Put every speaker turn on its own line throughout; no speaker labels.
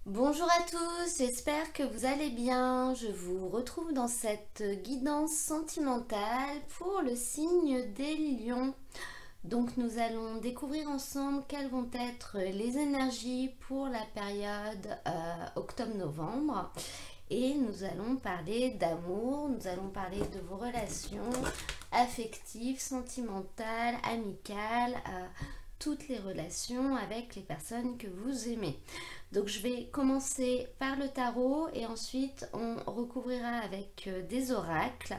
Bonjour à tous, j'espère que vous allez bien. Je vous retrouve dans cette guidance sentimentale pour le signe des lions. Donc nous allons découvrir ensemble quelles vont être les énergies pour la période octobre-novembre. Et nous allons parler d'amour, nous allons parler de vos relations affectives, sentimentales, amicales, toutes les relations avec les personnes que vous aimez. Donc je vais commencer par le tarot et ensuite on recouvrira avec des oracles.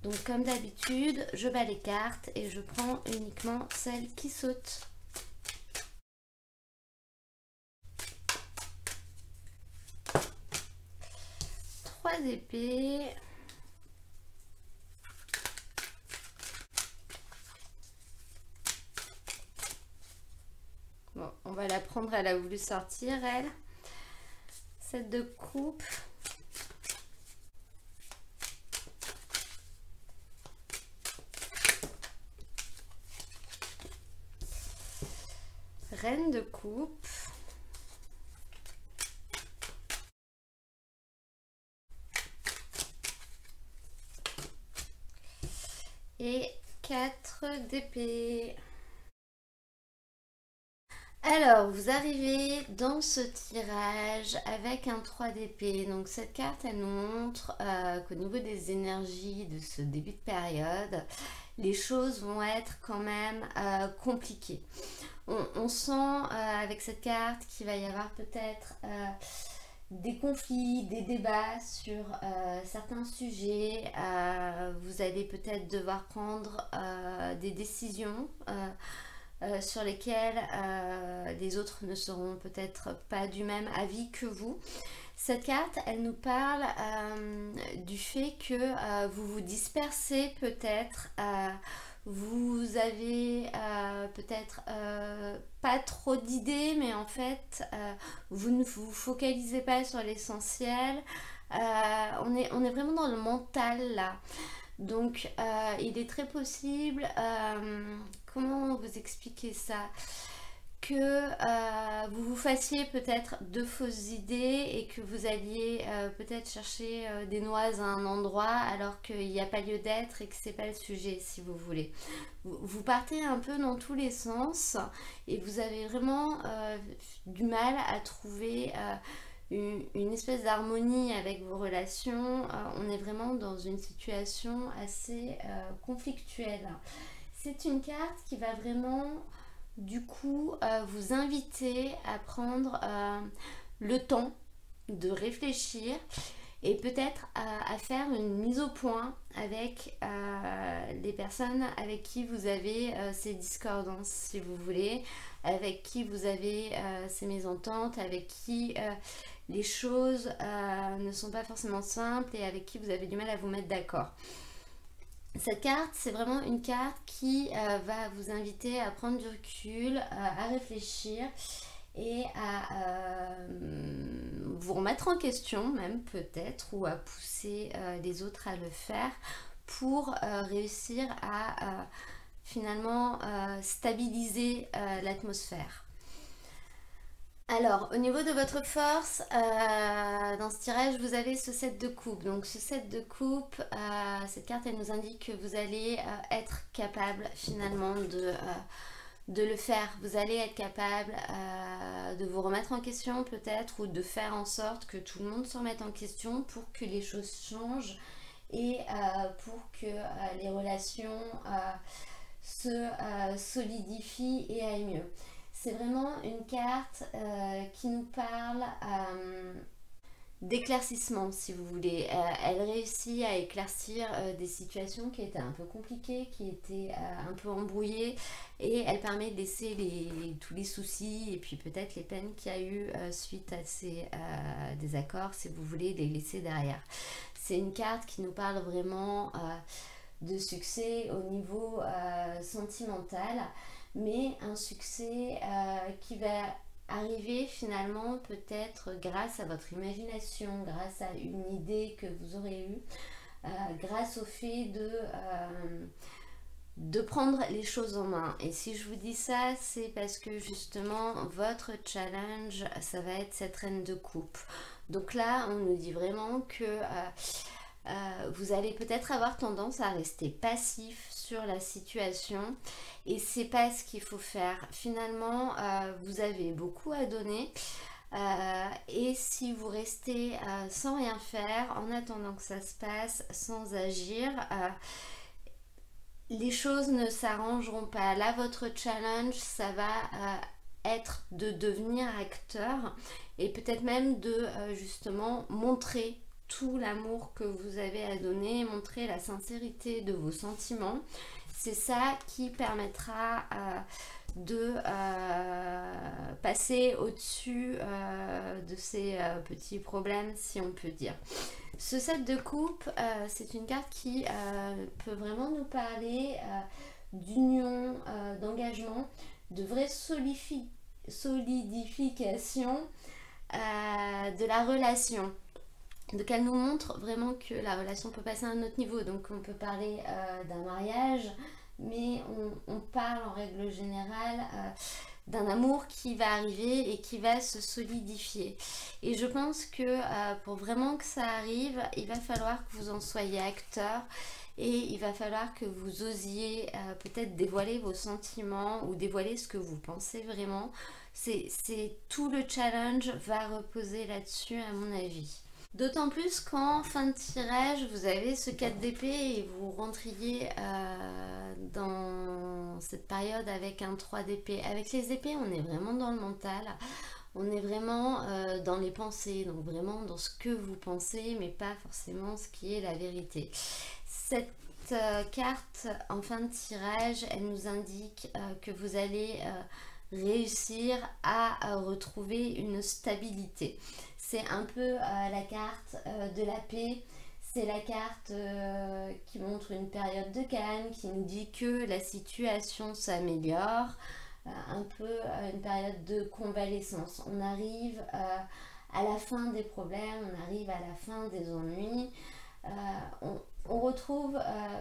Donc comme d'habitude, je bats les cartes et je prends uniquement celles qui sautent. Trois épées. Bon, on va la prendre, elle a voulu sortir, elle. 7 de coupe. Reine de coupe. Et 4 d'épée. Alors, vous arrivez dans ce tirage avec un 3 d'épée. Donc, cette carte, elle nous montre qu'au niveau des énergies de ce début de période, les choses vont être quand même compliquées. On sent avec cette carte qu'il va y avoir peut-être des conflits, des débats sur certains sujets. Vous allez peut-être devoir prendre des décisions sur lesquelles les autres ne seront peut-être pas du même avis que vous. Cette carte, elle nous parle du fait que vous vous dispersez peut-être, vous avez peut-être pas trop d'idées, mais en fait, vous ne vous focalisez pas sur l'essentiel. On est vraiment dans le mental là. Donc, il est très possible, comment vous expliquer ça, que vous vous fassiez peut-être de fausses idées et que vous alliez peut-être chercher des noises à un endroit alors qu'il n'y a pas lieu d'être et que c'est pas le sujet, si vous voulez. Vous partez un peu dans tous les sens et vous avez vraiment du mal à trouver une espèce d'harmonie avec vos relations. On est vraiment dans une situation assez conflictuelle. C'est une carte qui va vraiment du coup vous inviter à prendre le temps de réfléchir et peut-être à faire une mise au point avec les personnes avec qui vous avez ces discordances, si vous voulez, avec qui vous avez ces mésententes, avec qui les choses ne sont pas forcément simples et avec qui vous avez du mal à vous mettre d'accord. Cette carte, c'est vraiment une carte qui va vous inviter à prendre du recul, à réfléchir et à vous remettre en question même peut-être ou à pousser les autres à le faire pour réussir à finalement stabiliser l'atmosphère. Alors, au niveau de votre force, dans ce tirage, vous avez ce 7 de coupe. Donc, ce 7 de coupe, cette carte, elle nous indique que vous allez être capable finalement de le faire. Vous allez être capable de vous remettre en question peut-être ou de faire en sorte que tout le monde se remette en question pour que les choses changent et pour que les relations se solidifient et aillent mieux. C'est vraiment une carte qui nous parle d'éclaircissement, si vous voulez. Elle réussit à éclaircir des situations qui étaient un peu compliquées, qui étaient un peu embrouillées, et elle permet de laisser tous les soucis et puis peut-être les peines qu'il y a eu suite à ces désaccords, si vous voulez, les laisser derrière. C'est une carte qui nous parle vraiment de succès au niveau sentimental, mais un succès qui va arriver finalement peut-être grâce à votre imagination, grâce à une idée que vous aurez eue, grâce au fait de prendre les choses en main. Et si je vous dis ça, c'est parce que justement votre challenge, ça va être cette reine de coupe. Donc là, on nous dit vraiment que vous allez peut-être avoir tendance à rester passif sur la situation, et c'est pas ce qu'il faut faire. Finalement, vous avez beaucoup à donner. Et si vous restez sans rien faire, en attendant que ça se passe, sans agir, les choses ne s'arrangeront pas. Là, votre challenge, ça va être de devenir acteur, et peut-être même de justement montrer tout l'amour que vous avez à donner, montrer la sincérité de vos sentiments. C'est ça qui permettra de passer au-dessus de ces petits problèmes, si on peut dire. Ce 7 de coupe, c'est une carte qui peut vraiment nous parler d'union, d'engagement, de vraie solidification de la relation. Donc elle nous montre vraiment que la relation peut passer à un autre niveau. Donc on peut parler d'un mariage, mais on parle en règle générale d'un amour qui va arriver et qui va se solidifier. Et je pense que pour vraiment que ça arrive, il va falloir que vous en soyez acteur, et il va falloir que vous osiez peut-être dévoiler vos sentiments ou dévoiler ce que vous pensez vraiment. C'est tout le challenge va reposer là-dessus, à mon avis. D'autant plus qu'en fin de tirage, vous avez ce 4 d'épée et vous rentriez dans cette période avec un 3 d'épée. Avec les épées, on est vraiment dans le mental, on est vraiment dans les pensées, donc vraiment dans ce que vous pensez, mais pas forcément ce qui est la vérité. Cette carte en fin de tirage, elle nous indique que vous allez réussir à retrouver une stabilité. C'est un peu la carte de la paix, c'est la carte qui montre une période de calme, qui nous dit que la situation s'améliore, un peu une période de convalescence. On arrive à la fin des problèmes, on arrive à la fin des ennuis, on retrouve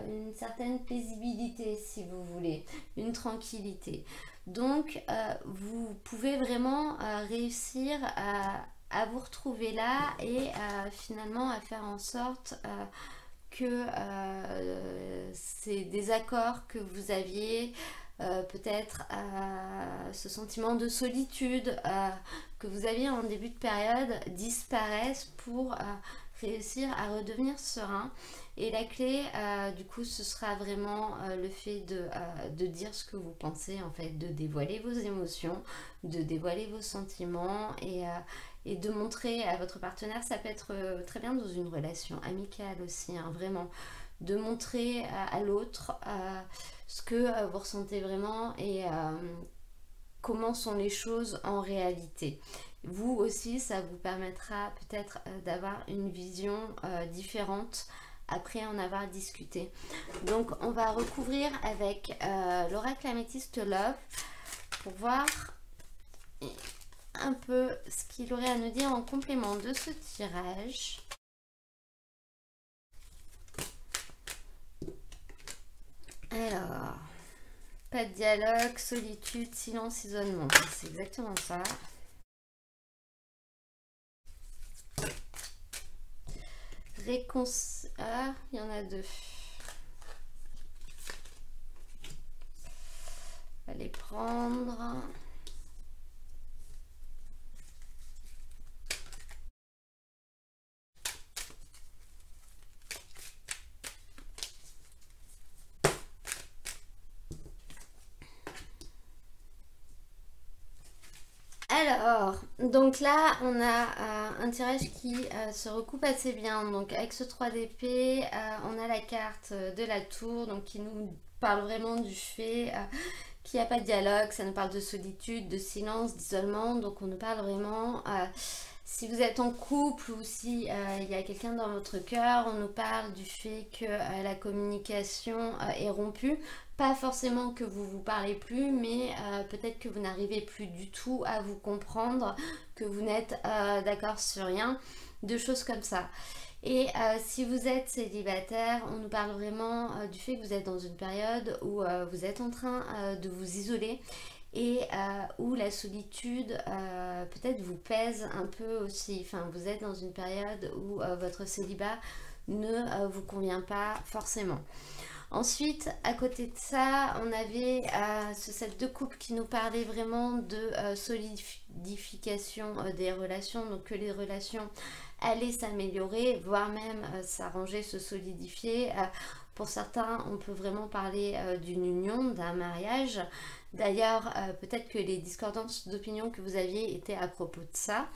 une certaine paisibilité, si vous voulez, une tranquillité. Donc vous pouvez vraiment réussir à vous retrouver là et finalement à faire en sorte que ces désaccords que vous aviez, peut-être ce sentiment de solitude que vous aviez en début de période, disparaissent pour réussir à redevenir serein. Et la clé, du coup, ce sera vraiment le fait de dire ce que vous pensez, en fait, de dévoiler vos émotions, de dévoiler vos sentiments, et de montrer à votre partenaire. Ça peut être très bien dans une relation amicale aussi, hein, vraiment, de montrer à l'autre ce que vous ressentez vraiment et comment sont les choses en réalité. Vous aussi, ça vous permettra peut-être d'avoir une vision différente après en avoir discuté. Donc on va recouvrir avec l'oracle améthyste Love pour voir un peu ce qu'il aurait à nous dire en complément de ce tirage. Alors, pas de dialogue, solitude, silence, isolement. C'est exactement ça. Ah, il y en a deux. On va les prendre. Alors, donc là, on a un tirage qui se recoupe assez bien. Donc avec ce 3 d'épée, on a la carte de la tour, donc qui nous parle vraiment du fait qu'il n'y a pas de dialogue. Ça nous parle de solitude, de silence, d'isolement. Donc on nous parle vraiment, si vous êtes en couple ou si il y a quelqu'un dans votre cœur, on nous parle du fait que la communication est rompue. Pas forcément que vous vous parlez plus, mais peut-être que vous n'arrivez plus du tout à vous comprendre, que vous n'êtes d'accord sur rien, de choses comme ça. Et si vous êtes célibataire, on nous parle vraiment du fait que vous êtes dans une période où vous êtes en train de vous isoler et où la solitude peut-être vous pèse un peu aussi. Enfin, vous êtes dans une période où votre célibat ne vous convient pas forcément. Ensuite, à côté de ça, on avait ce set de couple qui nous parlait vraiment de solidification des relations, donc que les relations allaient s'améliorer, voire même s'arranger, se solidifier. Pour certains, on peut vraiment parler d'une union, d'un mariage. D'ailleurs, peut-être que les discordances d'opinion que vous aviez étaient à propos de ça.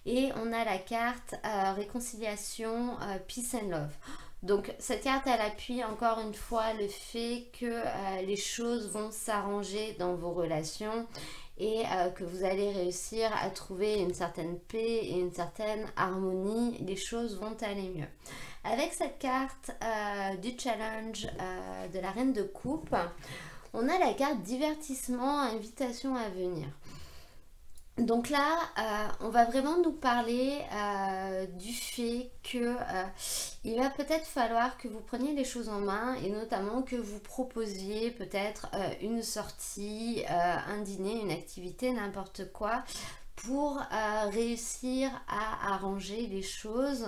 Et on a la carte réconciliation, peace and love. Donc cette carte, elle appuie encore une fois le fait que les choses vont s'arranger dans vos relations et que vous allez réussir à trouver une certaine paix et une certaine harmonie. Les choses vont aller mieux. Avec cette carte du challenge de la reine de coupe, on a la carte divertissement, invitation à venir. Donc là, on va vraiment nous parler du fait que il va peut-être falloir que vous preniez les choses en main et notamment que vous proposiez peut-être une sortie, un dîner, une activité, n'importe quoi pour réussir à arranger les choses.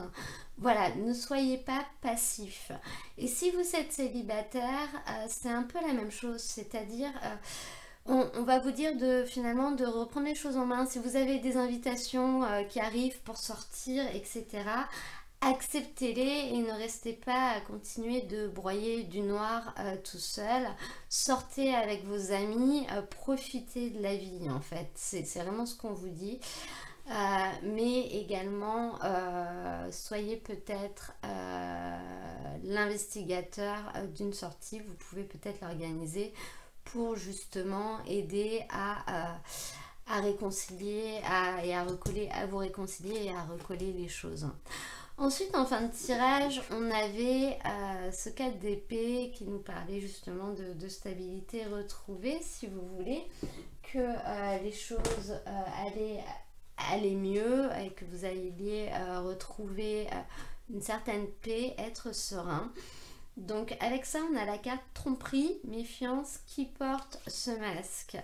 Voilà, ne soyez pas passif. Et si vous êtes célibataire, c'est un peu la même chose, c'est-à-dire on va vous dire finalement de reprendre les choses en main. Si vous avez des invitations qui arrivent pour sortir, etc., acceptez-les et ne restez pas à continuer de broyer du noir tout seul. Sortez avec vos amis, profitez de la vie en fait. C'est vraiment ce qu'on vous dit. Mais également, soyez peut-être l'investigateur d'une sortie. Vous pouvez peut-être l'organiser pour justement aider à réconcilier et à recoller, à vous réconcilier et à recoller les choses. Ensuite, en fin de tirage, on avait ce 4 d'épée qui nous parlait justement de stabilité retrouvée, si vous voulez, que les choses allaient mieux et que vous alliez retrouver une certaine paix, être serein. Donc avec ça, on a la carte tromperie, méfiance, qui porte ce masque.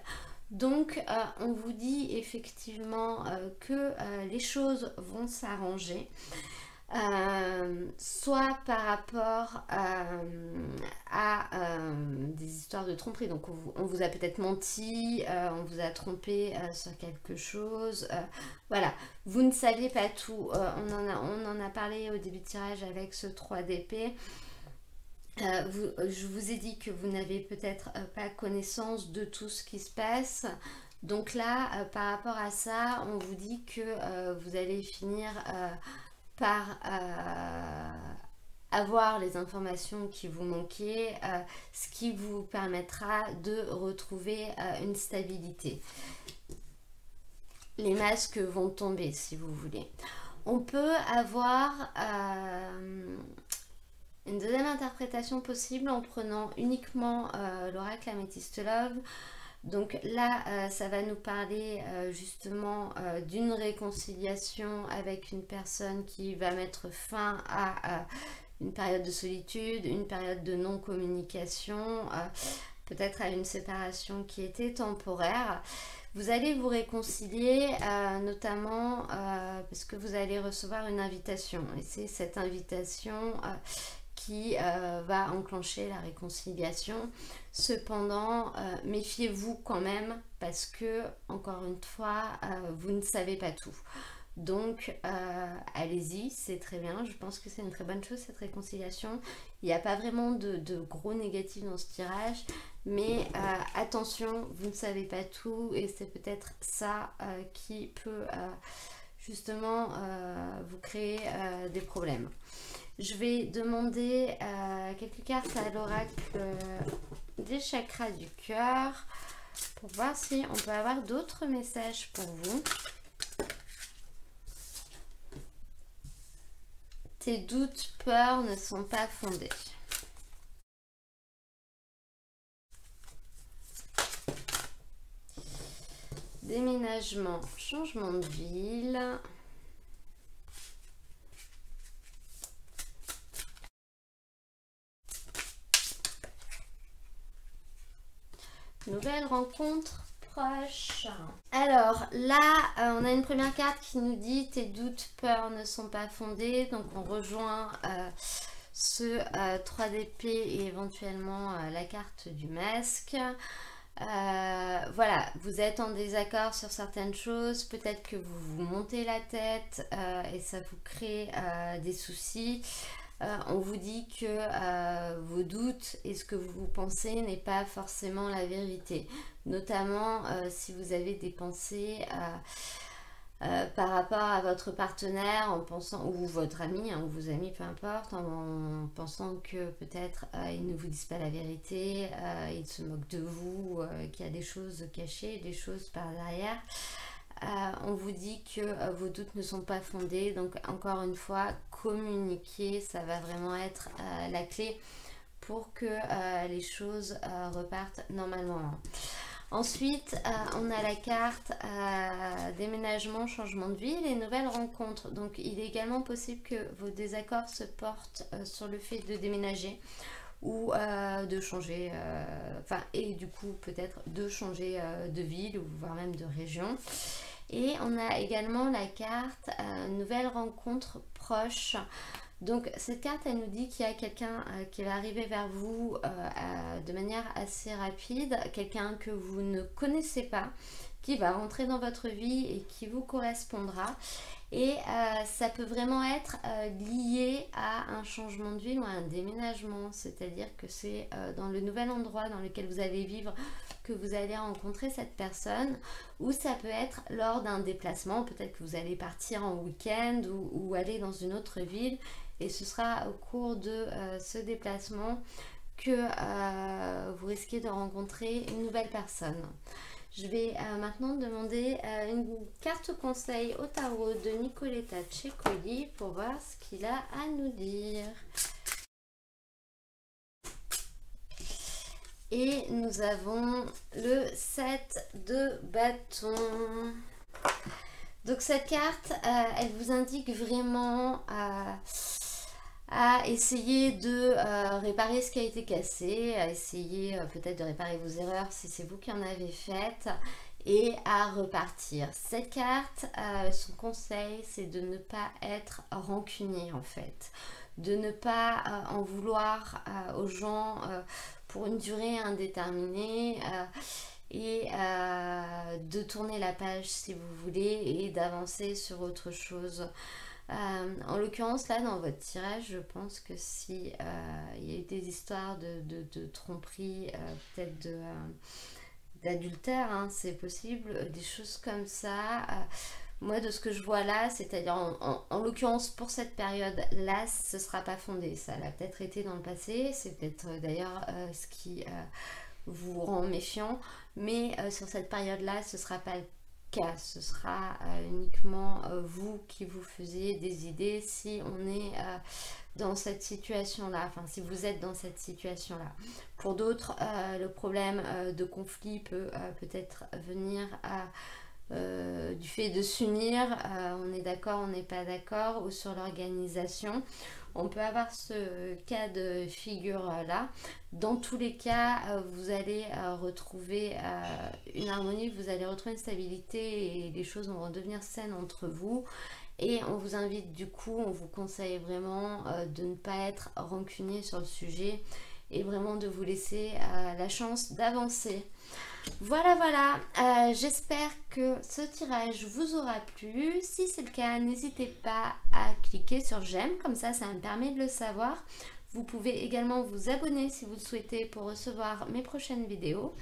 Donc on vous dit effectivement que les choses vont s'arranger. Soit par rapport à des histoires de tromperie, donc on vous a peut-être menti, on vous a trompé sur quelque chose, voilà, vous ne saviez pas tout, on en a parlé au début de tirage avec ce 3 d'épée. Je vous ai dit que vous n'avez peut-être pas connaissance de tout ce qui se passe. Donc là, par rapport à ça, on vous dit que vous allez finir par avoir les informations qui vous manquaient, ce qui vous permettra de retrouver une stabilité. Les masques vont tomber, si vous voulez. On peut avoir une deuxième interprétation possible en prenant uniquement l'oracle Améthyste Love. Donc là, ça va nous parler justement d'une réconciliation avec une personne qui va mettre fin à une période de solitude, une période de non-communication, peut-être à une séparation qui était temporaire. Vous allez vous réconcilier notamment parce que vous allez recevoir une invitation. Et c'est cette invitation qui va enclencher la réconciliation. Cependant, méfiez-vous quand même parce que, encore une fois, vous ne savez pas tout. Donc, allez-y, c'est très bien. Je pense que c'est une très bonne chose, cette réconciliation. Il n'y a pas vraiment de gros négatifs dans ce tirage. Mais attention, vous ne savez pas tout. Et c'est peut-être ça qui peut justement vous créer des problèmes. Je vais demander quelques cartes à l'oracle des chakras du cœur pour voir si on peut avoir d'autres messages pour vous. Tes doutes, peurs ne sont pas fondés. Déménagement, changement de ville. nouvelle rencontre proche. Alors là, on a une première carte qui nous dit tes doutes, peurs ne sont pas fondés. Donc on rejoint ce 3 d'épée et éventuellement la carte du masque. Voilà, vous êtes en désaccord sur certaines choses, peut-être que vous vous montez la tête et ça vous crée des soucis. On vous dit que vos doutes et ce que vous pensez n'est pas forcément la vérité, notamment si vous avez des pensées par rapport à votre partenaire en pensant, ou votre ami, ou vos amis, peu importe, en pensant que peut-être ils ne vous disent pas la vérité, ils se moquent de vous, qu'il y a des choses cachées, des choses par derrière. On vous dit que vos doutes ne sont pas fondés, donc encore une fois, communiquer, ça va vraiment être la clé pour que les choses repartent normalement. Ensuite, on a la carte déménagement, changement de ville et nouvelles rencontres. Donc, il est également possible que vos désaccords se portent sur le fait de déménager ou de changer, et du coup, peut-être de changer de ville ou voire même de région. Et on a également la carte nouvelles rencontres proches. Donc cette carte, elle nous dit qu'il y a quelqu'un qui va arriver vers vous de manière assez rapide, quelqu'un que vous ne connaissez pas, qui va rentrer dans votre vie et qui vous correspondra. Et ça peut vraiment être lié à un changement de ville ou à un déménagement, c'est-à-dire que c'est dans le nouvel endroit dans lequel vous allez vivre que vous allez rencontrer cette personne, ou ça peut être lors d'un déplacement, peut-être que vous allez partir en week-end ou aller dans une autre ville, et ce sera au cours de ce déplacement que vous risquez de rencontrer une nouvelle personne. Je vais maintenant demander une carte conseil au tarot de Nicoletta Cecoli pour voir ce qu'il a à nous dire. Et nous avons le 7 de bâton. Donc cette carte, elle vous indique vraiment à essayer de réparer ce qui a été cassé, à essayer peut-être de réparer vos erreurs si c'est vous qui en avez faites, et à repartir. Cette carte, son conseil, c'est de ne pas être rancunier en fait, de ne pas en vouloir aux gens pour une durée indéterminée, et de tourner la page si vous voulez et d'avancer sur autre chose. En l'occurrence là dans votre tirage, je pense que si il y a eu des histoires de tromperie, peut-être d'adultère, hein, c'est possible, des choses comme ça. Moi de ce que je vois là, c'est-à-dire en l'occurrence pour cette période là, ce sera pas fondé. Ça l'a peut-être été dans le passé, c'est peut-être d'ailleurs ce qui vous rend méfiant, mais sur cette période là ce sera pas le cas, ce sera uniquement vous qui vous faisiez des idées si on est dans cette situation là, enfin si vous êtes dans cette situation là. Pour d'autres, le problème de conflit peut peut-être venir du fait de s'unir, on est d'accord, on n'est pas d'accord, ou sur l'organisation. On peut avoir ce cas de figure là. Dans tous les cas, vous allez retrouver une harmonie, vous allez retrouver une stabilité et les choses vont redevenir saines entre vous. Et on vous invite du coup, on vous conseille vraiment de ne pas être rancunier sur le sujet et vraiment de vous laisser la chance d'avancer. Voilà, j'espère que ce tirage vous aura plu. Si c'est le cas, n'hésitez pas à cliquer sur j'aime, comme ça me permet de le savoir. Vous pouvez également vous abonner si vous le souhaitez pour recevoir mes prochaines vidéos.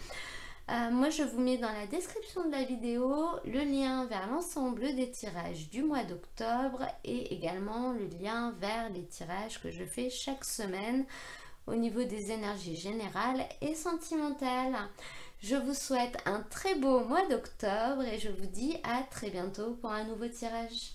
Moi je vous mets dans la description de la vidéo le lien vers l'ensemble des tirages du mois d'octobre et également le lien vers les tirages que je fais chaque semaine au niveau des énergies générales et sentimentales. Je vous souhaite un très beau mois d'octobre et je vous dis à très bientôt pour un nouveau tirage.